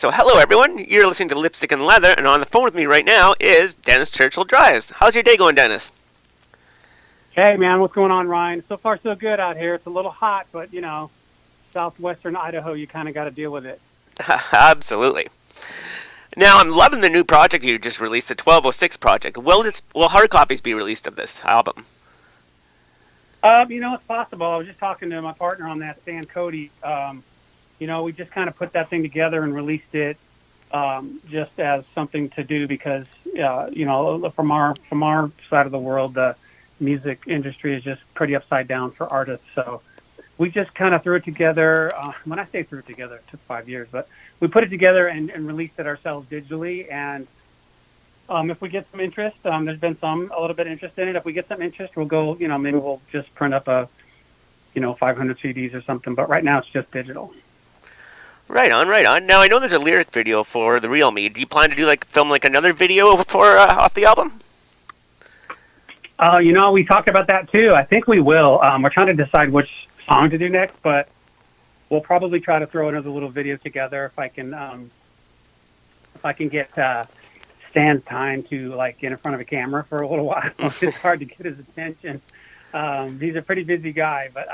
So hello everyone, you're listening to Lipstick and Leather, and on the phone with me right now is Dennis Churchill Dries. How's your day going, Dennis? Hey man, what's going on, Ryan? So far so good out here. It's a little hot, but southwestern Idaho, you kind of got to deal with it. Absolutely. Now, I'm loving the new project you just released, the 1206 project. Will hard copies be released of this album? It's possible. I was just talking to my partner on that, Stan Cody. We just kind of put that thing together and released it just as something to do because, from our side of the world, the music industry is just pretty upside down for artists. So we just kind of threw it together. When I say threw it together, it took 5 years, but we put it together and released it ourselves digitally. And if we get some interest, there's been a little bit of interest in it. If we get some interest, we'll go, maybe we'll just print up 500 CDs or something. But right now it's just digital. Right on. Now, I know there's a lyric video for The Real Me. Do you plan to film another video for off the album? We talked about that too. I think we will. We're trying to decide which song to do next, but we'll probably try to throw another little video together if I can get Stan's time to get in front of a camera for a little while. It's hard to get his attention. He's a pretty busy guy, but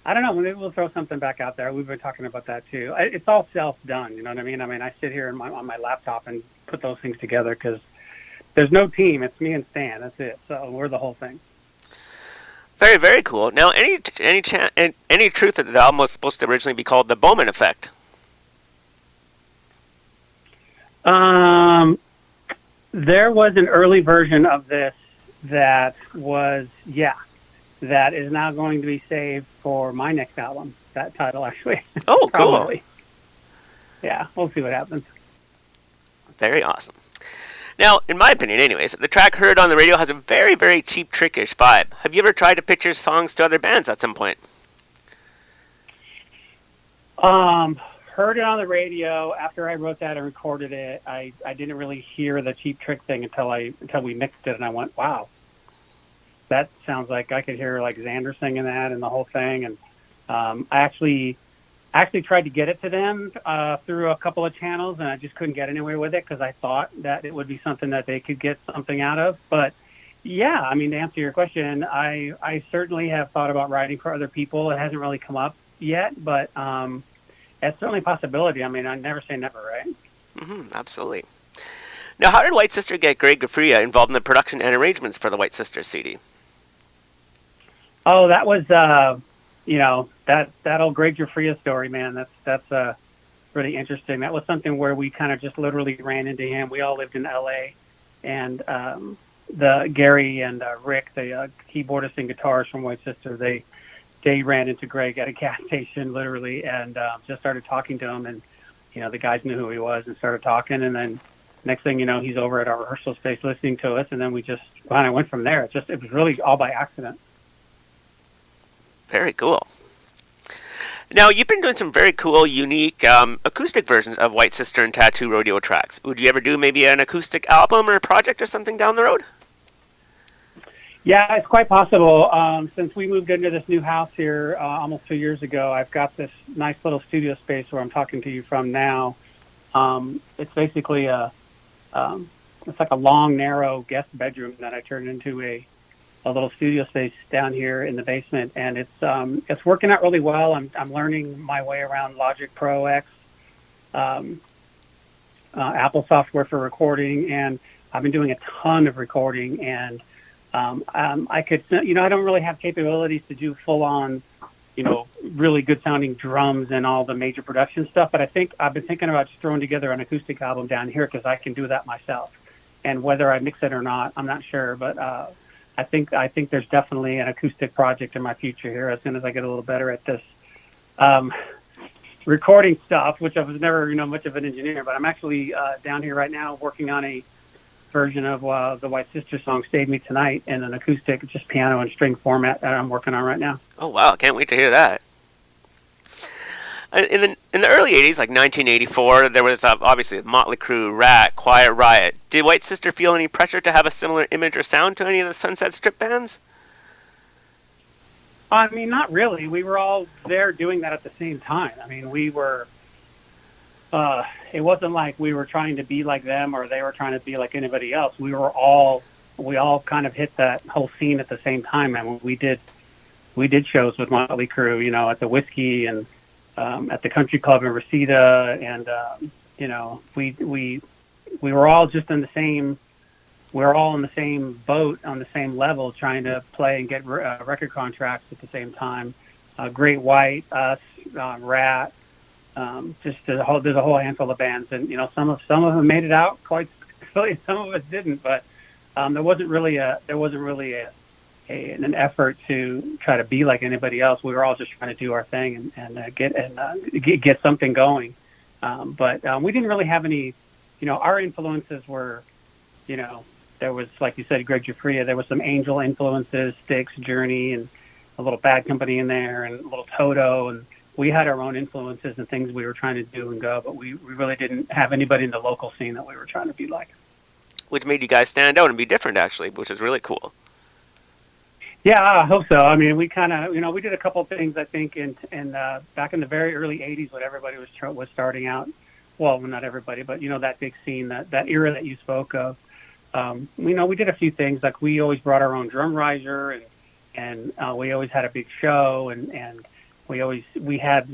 I don't know. Maybe we'll throw something back out there. We've been talking about that too. It's all self-done. You know what I mean? I sit here on my laptop and put those things together because there's no team. It's me and Stan. That's it. So we're the whole thing. Very, very cool. Now, any truth that the album was supposed to originally be called The Bowman Effect? There was an early version of this that is now going to be saved for my next album, that title, actually. Oh, cool. Yeah, we'll see what happens. Very awesome. Now, in my opinion anyways, the track heard on the radio has a very, very Cheap Trick-ish vibe. Have you ever tried to pitch your songs to other bands at some point? Heard it on the radio. After I wrote that and recorded it, I didn't really hear the Cheap Trick thing until we mixed it, and I went, wow, that sounds like I could hear Xander singing that and the whole thing. And I actually tried to get it to them through a couple of channels, and I just couldn't get anywhere with it because I thought that it would be something that they could get something out of. But yeah, to answer your question, I certainly have thought about writing for other people. It hasn't really come up yet, but it's certainly a possibility. I never say never, right? Mm-hmm, absolutely. Now, how did White Sister get Greg Gafria involved in the production and arrangements for the White Sister CD? Oh, that was, that old Greg Gafria story, man. That's really interesting. That was something where we kind of just literally ran into him. We all lived in L.A., and the Gary and Rick, the keyboardist and guitarist from White Sister, they ran into Greg at a gas station, literally, and just started talking to him. And, the guys knew who he was and started talking. And then next thing you know, he's over at our rehearsal space listening to us. And then we just kind of went from there. It was really all by accident. Very cool. Now, you've been doing some very cool, unique acoustic versions of White Sister and Tattoo Rodeo tracks. Would you ever do maybe an acoustic album or a project or something down the road? Yeah, it's quite possible. Since we moved into this new house here almost 2 years ago, I've got this nice little studio space where I'm talking to you from now. It's basically it's like a long, narrow guest bedroom that I turned into a little studio space down here in the basement, and it's working out really well. I'm learning my way around Logic Pro X, Apple software for recording, and I've been doing a ton of recording. And I could, I don't really have capabilities to do full on, really good sounding drums and all the major production stuff. But I've been thinking about just throwing together an acoustic album down here because I can do that myself. And whether I mix it or not, I'm not sure, but I think there's definitely an acoustic project in my future here as soon as I get a little better at this recording stuff, which I was never, much of an engineer. But I'm actually down here right now working on a version of the White Sister song "Save Me Tonight" in an acoustic, just piano and string format that I'm working on right now. Oh wow! Can't wait to hear that. In the early 80s, like 1984, there was obviously Motley Crue, Rat, Quiet Riot. Did White Sister feel any pressure to have a similar image or sound to any of the Sunset Strip bands? Not really. We were all there doing that at the same time. We were It wasn't like we were trying to be like them or they were trying to be like anybody else. We all kind of hit that whole scene at the same time. And we did shows with Motley Crue, at the Whiskey and at the Country Club in Reseda, and we were all just in the same. We were all in the same boat on the same level, trying to play and get record contracts at the same time. Great White, us, Rat, there's a whole handful of bands, and some of them made it out quite successfully, some of us didn't, but there wasn't really an effort to try to be like anybody else. We were all just trying to do our thing and get something going. But we didn't really have any. Our influences were, there was, like you said, Greg Giuffria. There was some Angel influences, Styx, Journey, and a little Bad Company in there, and a little Toto, and we had our own influences and things we were trying to do and go, but we really didn't have anybody in the local scene that we were trying to be like. Which made you guys stand out and be different, actually, which is really cool. Yeah, I hope so. I mean, we kind of, we did a couple of things, I think, in back in the very early 80s when everybody was starting out. Well, not everybody, but, that big scene, that era that you spoke of. We did a few things. Like, we always brought our own drum riser, and we always had a big show, and we had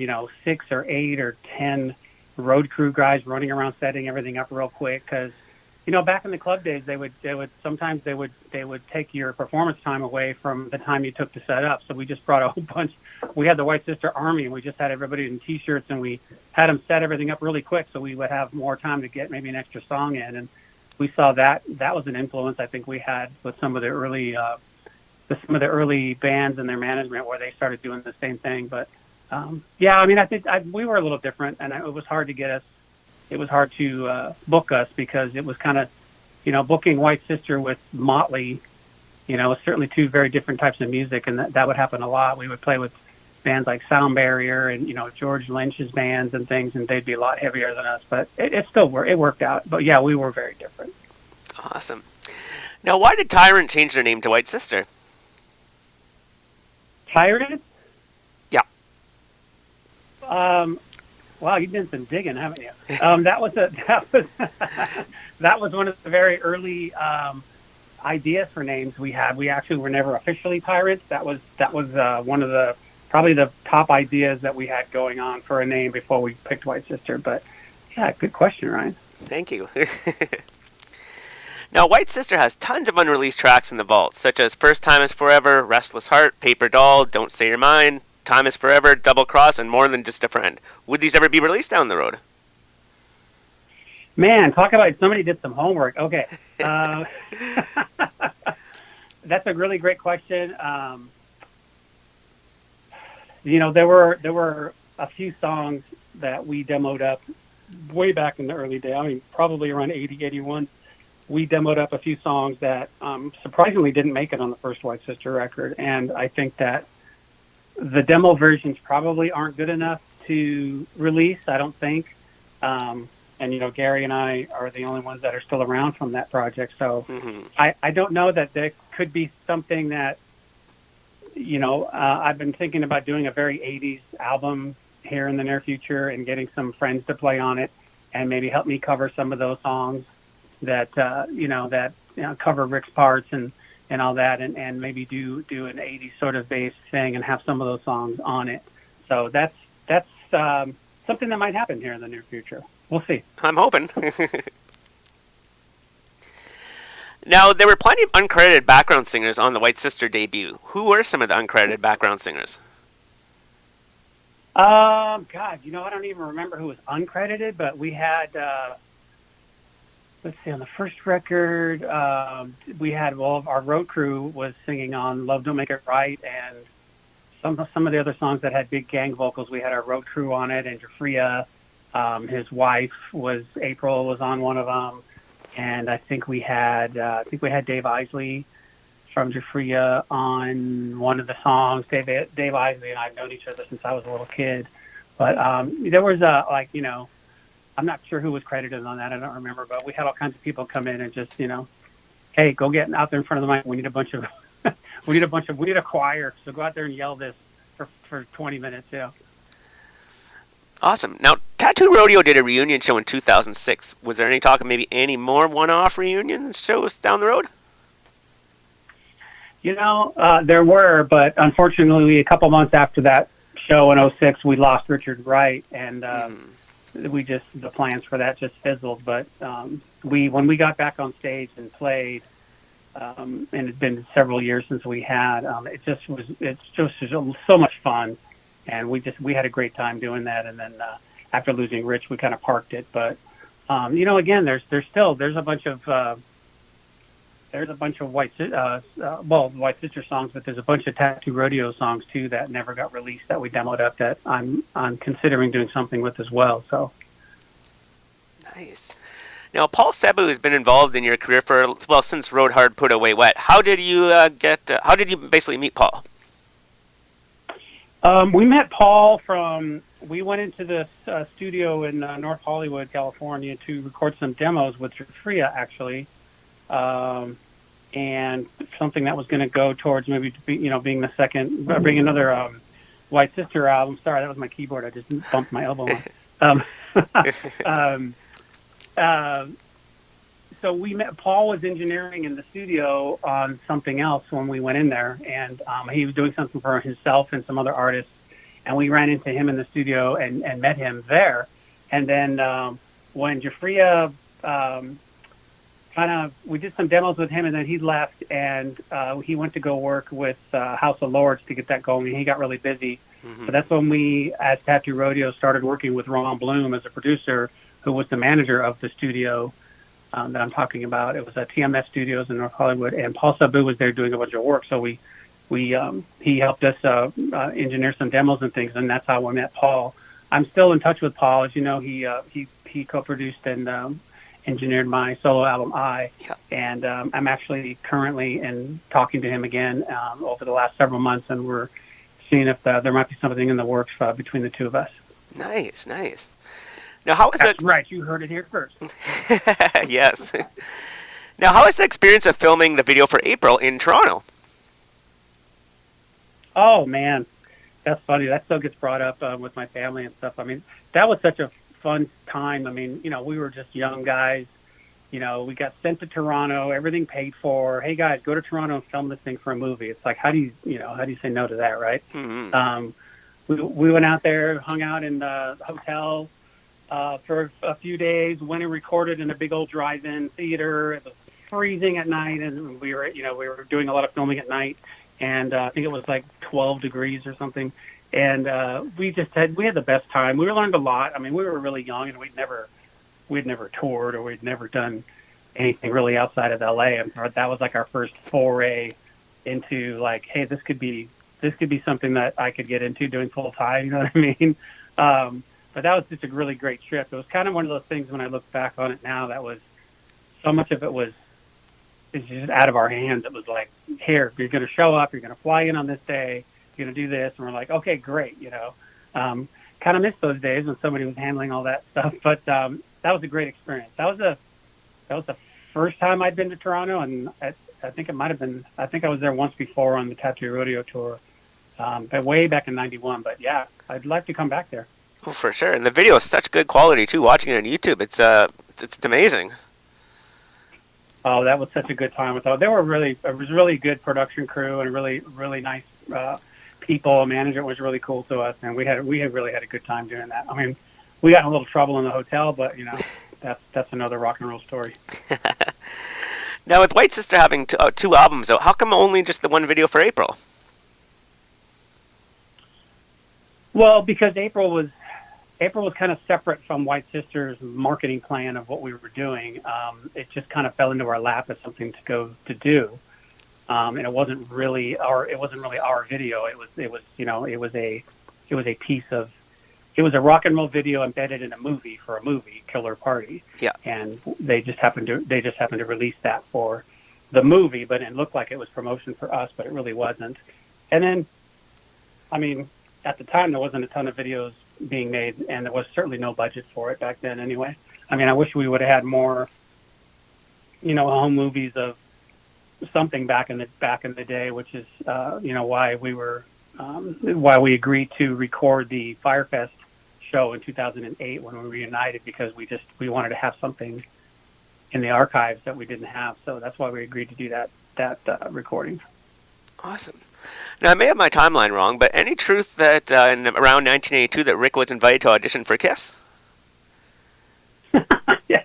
6 or 8 or 10 road crew guys running around setting everything up real quick, because back in the club days they would sometimes they would take your performance time away from the time you took to set up. So we just brought a whole bunch. We had the White Sister Army, and we just had everybody in t-shirts, and we had them set everything up really quick so we would have more time to get maybe an extra song in. And we saw that was an influence I think we had with some of the early bands and their management, where they started doing the same thing. But I think we were a little different, and it was hard to get us. It was hard to book us, because it was kind of, booking White Sister with Motley, was certainly two very different types of music, and that would happen a lot. We would play with bands like Sound Barrier and George Lynch's bands and things, and they'd be a lot heavier than us. But it still worked out. But yeah, we were very different. Awesome. Now, why did Tyrant change their name to White Sister? Tyrant? Yeah. Wow, you've done some digging, haven't you? That was that was one of the very early ideas for names we had. We actually were never officially Tyrants. That was one of probably the top ideas that we had going on for a name before we picked White Sister. But yeah, good question, Ryan. Thank you. Now, White Sister has tons of unreleased tracks in the vault, such as First Time Is Forever, Restless Heart, Paper Doll, Don't Say Your Mind, Time Is Forever, Double Cross, and More Than Just a Friend. Would these ever be released down the road? Man, talk about somebody did some homework. Okay. That's a really great question. There were a few songs that we demoed up way back in the early day. I mean, probably around 80, 81. We demoed up a few songs that surprisingly didn't make it on the first White Sister record. And I think that the demo versions probably aren't good enough to release, I don't think. And, Gary and I are the only ones that are still around from that project. So I don't know that there could be something that, I've been thinking about doing a very 80s album here in the near future and getting some friends to play on it and maybe help me cover some of those songs that, cover Rick's parts and all that, and maybe do an 80s sort of bass thing and have some of those songs on it. So that's something that might happen here in the near future. We'll see. I'm hoping. Now, there were plenty of uncredited background singers on the White Sister debut. Who were some of the uncredited background singers? God, I don't even remember who was uncredited, but we had, let's see, on the first record, we had, our road crew was singing on Love Don't Make It Right, and some of the other songs that had big gang vocals, we had our road crew on it, and Giuffria, his wife April was on one of them, and I think we had Dave Isley from Giuffria on one of the songs. Dave Isley and I have known each other since I was a little kid, but there was I'm not sure who was credited on that. I don't remember, but we had all kinds of people come in and just, hey, go get out there in front of the mic. We need a bunch of, we need a choir. So go out there and yell this for 20 minutes. Yeah. Awesome. Now, Tattoo Rodeo did a reunion show in 2006. Was there any talk of maybe any more one-off reunion shows down the road? There were, but unfortunately, a couple months after that show in '06, we lost Richard Wright, and the plans for that just fizzled. But when we got back on stage and played, and it's been several years since we had, it's just so much fun, and we had a great time doing that. And then after losing Rich, we kind of parked it. But again, there's a bunch of White Sister songs, but there's a bunch of Tattoo Rodeo songs too that never got released that we demoed up that I'm considering doing something with as well. So nice. Now, Paul Sabu has been involved in your career since Rode Hard, Put Away Wet. How did you basically meet Paul? We met Paul we went into the studio in North Hollywood, California to record some demos with Jafria, actually. And something that was going to go towards maybe, being the second, bring another White Sister album. Sorry, that was my keyboard. I just bumped my elbow on. So we met. Paul was engineering in the studio on something else when we went in there, and he was doing something for himself and some other artists. And we ran into him in the studio and met him there. And then when Jafria we did some demos with him, and then he left, and he went to go work with House of Lords to get that going, and he got really busy. Mm-hmm. So that's when we, as Tattoo Rodeo, started working with Ron Bloom as a producer, who was the manager of the studio that I'm talking about. It was TMS Studios in North Hollywood, and Paul Sabu was there doing a bunch of work. So he helped us engineer some demos and things, and that's how we met Paul. I'm still in touch with Paul. As you know, he co-produced and engineered my solo album and I'm actually currently talking to him again over the last several months, and we're seeing if there might be something in the works between the two of us. Nice. Now, how is That's right, you heard it here first. Yes. Now, how is the experience of filming the video for April in Toronto? Oh man, that's funny. That still gets brought up with my family and stuff. I mean, that was such a fun time. I mean, we were just young guys. We got sent to Toronto, everything paid for. Hey guys, go to Toronto and film this thing for a movie. It's like, how do you say no to that, right? Mm-hmm. We went out there, hung out in the hotel for a few days, went and recorded in a big old drive-in theater. It was freezing at night, and we were doing a lot of filming at night, and I think it was like 12 degrees or something. And we had the best time. We learned a lot. I mean, we were really young, and we'd never toured, or we'd never done anything really outside of LA. And that was like our first foray into like, hey, this could be something that I could get into doing full time. You know what I mean? But that was just a really great trip. It was kind of one of those things when I look back on it now, that was so much of it's just out of our hands. It was like, here, you're going to show up, you're going to fly in on this day, you're going to do this. And we're like, okay, great. Kind of missed those days when somebody was handling all that stuff. But that was a great experience. That was the first time I'd been to Toronto, and I think it might have been. I think I was there once before on the Tattoo Rodeo tour, but way back in '91. But yeah, I'd like to come back there. Oh, for sure. And the video is such good quality too. Watching it on YouTube, it's amazing. Oh, that was such a good time. It was really good production crew and really, really nice people. Manager was really cool to us, and we really had a good time doing that. I mean, we got in a little trouble in the hotel, but that's another rock and roll story. Now, with White Sister having two albums out, how come only just the one video for April? Well, because April was kind of separate from White Sister's marketing plan of what we were doing. It just kind of fell into our lap as something to do. And it wasn't really our video. It was a rock and roll video embedded in a movie for a movie, Killer Party. Yeah. And they just happened to release that for the movie, but it looked like it was promotion for us, but it really wasn't. And then, I mean, at the time there wasn't a ton of videos being made, and there was certainly no budget for it back then anyway. I mean, I wish we would have had more, home movies of something back in the day, which is why we agreed to record the Firefest show in 2008 when we reunited because we wanted to have something in the archives that we didn't have. So that's why we agreed to do that recording. Awesome. Now, I may have my timeline wrong, but any truth that in around 1982 that Rick was invited to audition for Kiss? Yes.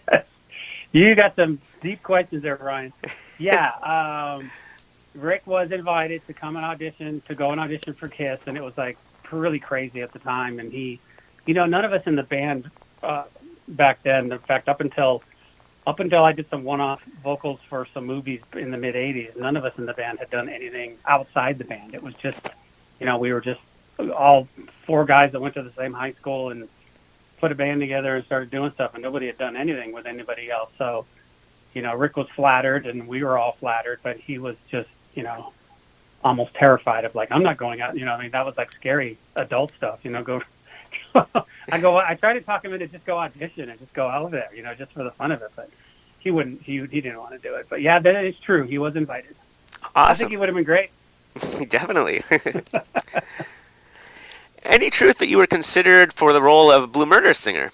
You got some deep questions there, Ryan. Yeah, Rick was invited to come and audition, to go and audition for Kiss, and it was like really crazy at the time. And he, none of us in the band back then, in fact, up until I did some one-off vocals for some movies in the mid-'80s, none of us in the band had done anything outside the band. It was just, we were just all four guys that went to the same high school and put a band together and started doing stuff, and nobody had done anything with anybody else. So, Rick was flattered, and we were all flattered, but he was just, almost terrified of, like, I'm not going out. That was like scary adult stuff, go. I tried to talk him into just go audition and just go out there, just for the fun of it, but he wouldn't. He didn't want to do it. But yeah, that is true. He was invited. Awesome. I think he would have been great. Definitely. Any truth that you were considered for the role of Blue Murder singer?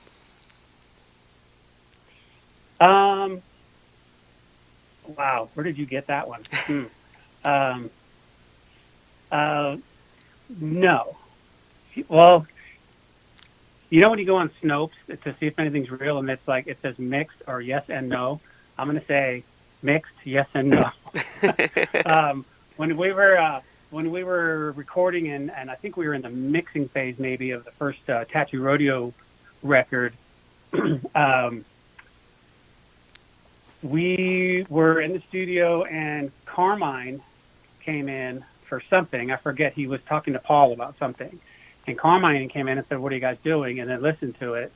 Wow, where did you get that one? No. Well, when you go on Snopes to see if anything's real, and it's like it says mixed or yes and no, I'm going to say mixed, yes and no. When we were recording, and I think we were in the mixing phase maybe of the first Tattoo Rodeo record, we were in the studio, and Carmine came in for something. I forget. He was talking to Paul about something. And Carmine came in and said, "What are you guys doing?" And then listened to it.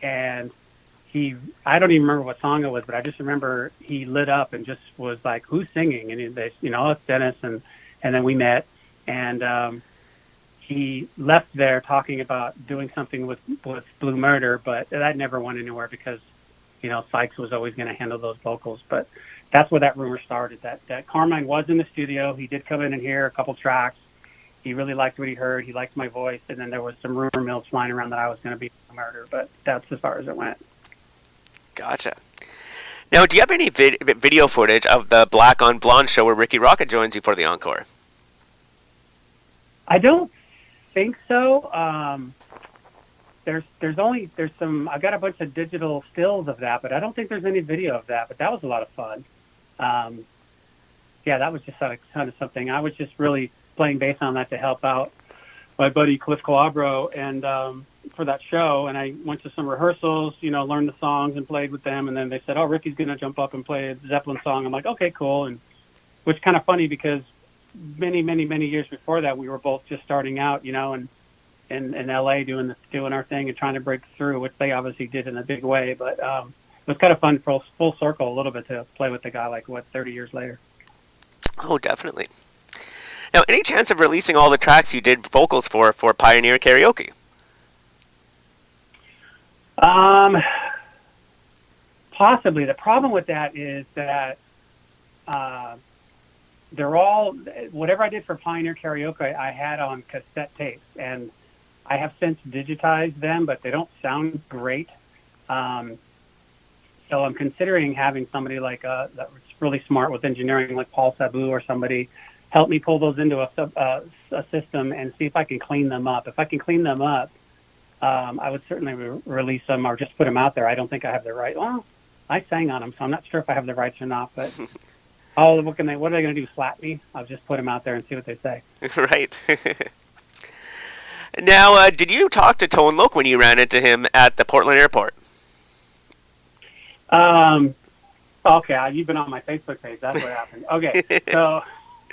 And I don't even remember what song it was, but I just remember he lit up and just was like, "Who's singing?" And it's Dennis. And then we met. And he left there talking about doing something with Blue Murder, but that never went anywhere because, Sykes was always going to handle those vocals. But that's where that rumor started, that Carmine was in the studio. He did come in and hear a couple tracks. He really liked what he heard. He liked my voice. And then there was some rumor mills flying around that I was going to be Murder, but that's as far as it went. Gotcha. Now, do you have any video footage of the Black on Blonde show where Ricky Rocket joins you for the encore? I don't think so. There's some, I've got a bunch of digital stills of that, but I don't think there's any video of that, but that was a lot of fun. Yeah, that was just kind of something. I was just really playing bass on that to help out my buddy Cliff Calabro and for that show. And I went to some rehearsals, learned the songs and played with them. And then they said, "Oh, Ricky's going to jump up and play a Zeppelin song." I'm like, "Okay, cool." And which kind of funny because many, many, many years before that, we were both just starting out, and in LA doing our thing and trying to break through, which they obviously did in a big way. But it was kind of fun for full circle a little bit to play with the guy 30 years later. Oh, definitely. Now, any chance of releasing all the tracks you did vocals for Pioneer Karaoke? Possibly. The problem with that is that they're all, whatever I did for Pioneer Karaoke, I had on cassette tapes, and I have since digitized them, but they don't sound great. So I'm considering having somebody that's really smart with engineering, like Paul Sabu or somebody, help me pull those into a system and see if I can clean them up. If I can clean them up, I would certainly release them or just put them out there. I don't think I have the right. Well, I sang on them, so I'm not sure if I have the rights or not. But what are they going to do? Slap me? I'll just put them out there and see what they say. Right. Now, did you talk to Tone Loc when you ran into him at the Portland airport? Okay, you've been on my Facebook page. That's what happened. Okay, so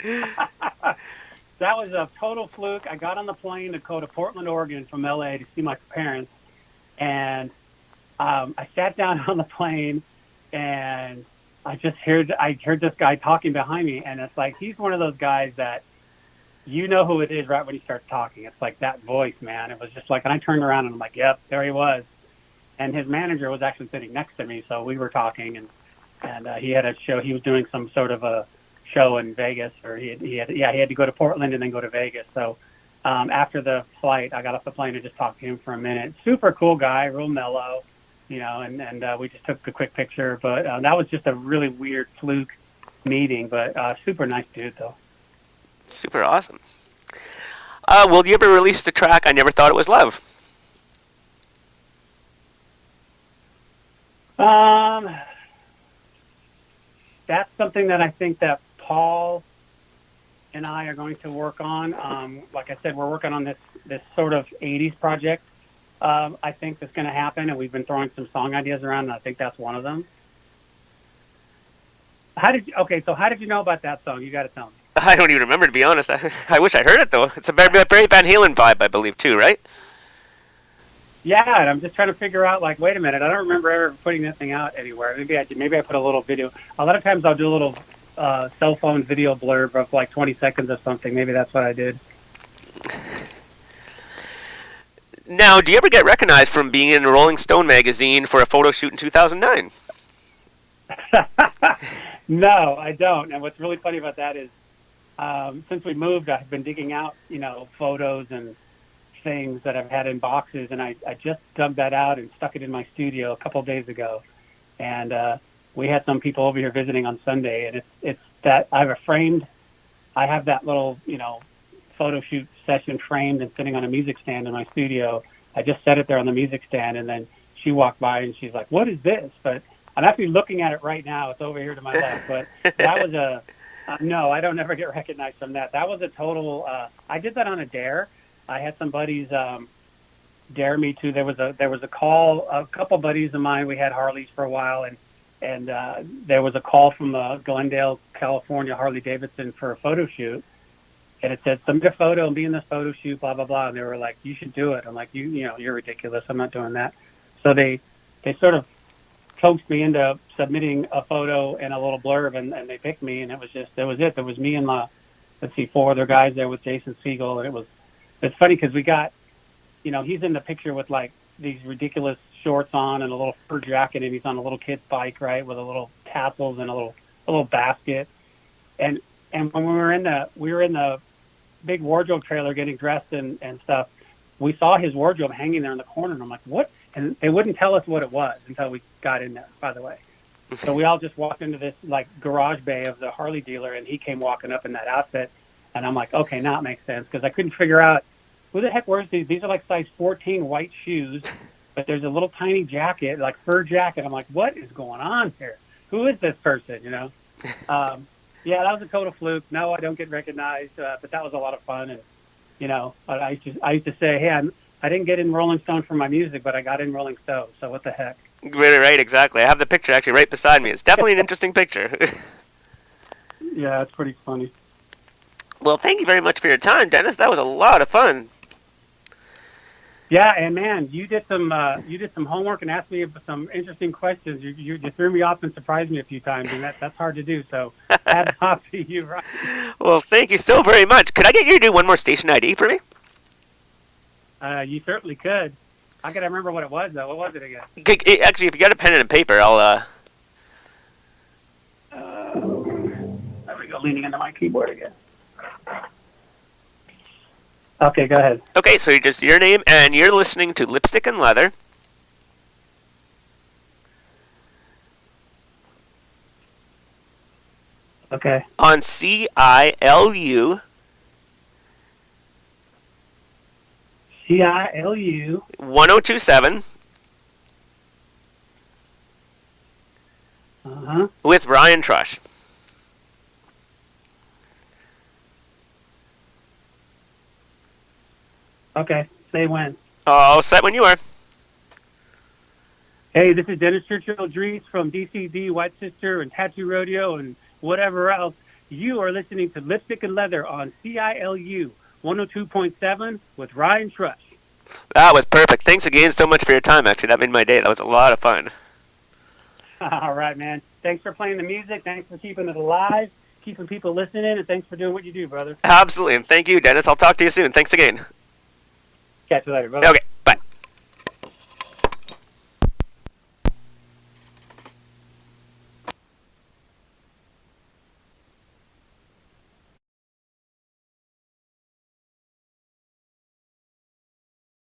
that was a total fluke. I got on the plane to go to Portland, Oregon from LA to see my parents, and I sat down on the plane, and I heard this guy talking behind me, and it's like he's one of those guys that you know who it is right when he starts talking. It's like that voice, man. It was just like, and I turned around and I'm like, yep, there he was. And his manager was actually sitting next to me, so we were talking, and he had a show. He was doing some sort of a show in Vegas, or he had to go to Portland and then go to Vegas. So after the flight, I got off the plane and just talked to him for a minute. Super cool guy, real mellow, and we just took a quick picture. But that was just a really weird fluke meeting, but super nice dude, though. Super awesome. Will you ever release the track I Never Thought It Was Love? That's something that I think that Paul and I are going to work on. Like I said, we're working on this sort of 80s project. I think that's going to happen, and we've been throwing some song ideas around, and I think that's one of them. So how did you know about that song? You got to tell me. I don't even remember, to be honest. I wish I heard it, though. It's a very Van Halen vibe, I believe, too, right? Yeah, and I'm just trying to figure out, like, wait a minute, I don't remember ever putting that thing out anywhere. Maybe I put a little video. A lot of times I'll do a little cell phone video blurb of like 20 seconds of something. Maybe that's what I did. Now, do you ever get recognized from being in Rolling Stone magazine for a photo shoot in 2009? No, I don't. And what's really funny about that is since we moved, I've been digging out, photos and things that I've had in boxes, and I just dug that out and stuck it in my studio a couple of days ago. And we had some people over here visiting on Sunday, and it's that I have that little, photo shoot session framed and sitting on a music stand in my studio. I just set it there on the music stand, and then she walked by and she's like, "What is this?" But I'm actually looking at it right now. It's over here to my left. But that was no, I don't ever get recognized from that. That was a total, I did that on a dare. I had some buddies dare me to. There was a call. A couple buddies of mine. We had Harleys for a while, and there was a call from Glendale, California, Harley Davidson for a photo shoot, and it said submit a photo and be in this photo shoot, blah blah blah. And they were like, "You should do it." I'm like, "You're ridiculous. I'm not doing that." So they sort of coaxed me into submitting a photo and a little blurb, and they picked me, and it was it. There was me and four other guys there with Jason Siegel, and it's funny because we got, he's in the picture with like these ridiculous shorts on and a little fur jacket, and he's on a little kid's bike, right, with a little tassels and a little basket. And when we were in the big wardrobe trailer getting dressed and stuff, we saw his wardrobe hanging there in the corner, and I'm like, what? And they wouldn't tell us what it was until we got in there, by the way. So we all just walked into this like garage bay of the Harley dealer, and he came walking up in that outfit, and I'm like, okay, now it makes sense, because I couldn't figure out who the heck wears these. These are like size 14 white shoes, but there's a little tiny jacket, like fur jacket. I'm like, what is going on here? Who is this person? Yeah, that was a total fluke. No, I don't get recognized, but that was a lot of fun. And I used to say, hey, I didn't get in Rolling Stone for my music, but I got in Rolling Stone. So what the heck? Right, exactly. I have the picture actually right beside me. It's definitely an interesting picture. Yeah, it's pretty funny. Well, thank you very much for your time, Dennis. That was a lot of fun. Yeah, and man, you did some homework and asked me some interesting questions. You threw me off and surprised me a few times, and that's hard to do. So hats off to you, right? Well, thank you so very much. Could I get you to do one more station ID for me? You certainly could. I gotta remember what it was, though. What was it again? Actually, if you got a pen and paper, I'll. There we go, leaning into my keyboard again. Okay, go ahead. Okay, so just your name, and you're listening to Lipstick and Leather. Okay. On CILU. CILU. 1027. Uh-huh. With Ryan Trush. Okay, say when. All set when you are. Hey, this is Dennis Churchill Dries from DCD, White Sister, and Tattoo Rodeo, and whatever else. You are listening to Lipstick and Leather on CILU 102.7 with Ryan Trush. That was perfect. Thanks again so much for your time, actually. That made my day. That was a lot of fun. All right, man. Thanks for playing the music. Thanks for keeping it alive, keeping people listening, and thanks for doing what you do, brother. Absolutely. And thank you, Dennis. I'll talk to you soon. Thanks again. Catch you later. Bye-bye. Okay.